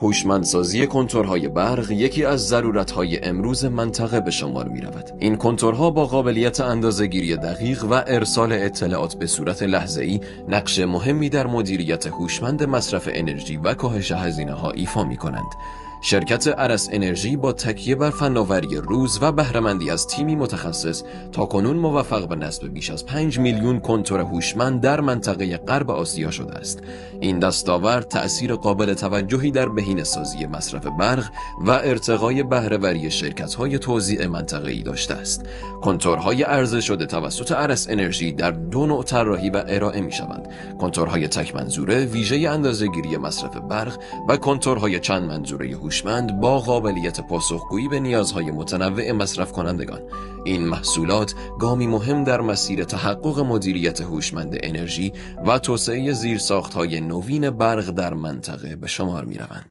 هوشمندسازی کنتورهای برق یکی از ضرورت‌های امروز منطقه به شمار می‌رود. این کنتورها با قابلیت اندازه‌گیری دقیق و ارسال اطلاعات به صورت لحظه‌ای نقش مهمی در مدیریت هوشمند مصرف انرژی و کاهش هزینه‌ها ایفا می‌کنند. شرکت ارس انرژی با تکیه بر فناوری روز و بهره‌مندی از تیمی متخصص تاکنون موفق به نصب بیش از 5 میلیون کنتور هوشمند در منطقه غرب آسیا شده است. این دستاورد تأثیر قابل توجهی در بهینه‌سازی مصرف برق و ارتقای بهره‌وری شرکت‌های توزیع منطقه‌ای داشته است. کنتورهای عرضه شده توسط ارس انرژی در دو نوع طراحی و ارائه می‌شوند: کنتورهای تک منظوره ویژه اندازه‌گیری مصرف برق و کنتورهای چند منظوره هوشمند با قابلیت پاسخگویی به نیازهای متنوع مصرف کنندگان. این محصولات گامی مهم در مسیر تحقق مدیریت هوشمند انرژی و توسعه زیرساخت‌های نوین برق در منطقه به شمار می‌روند.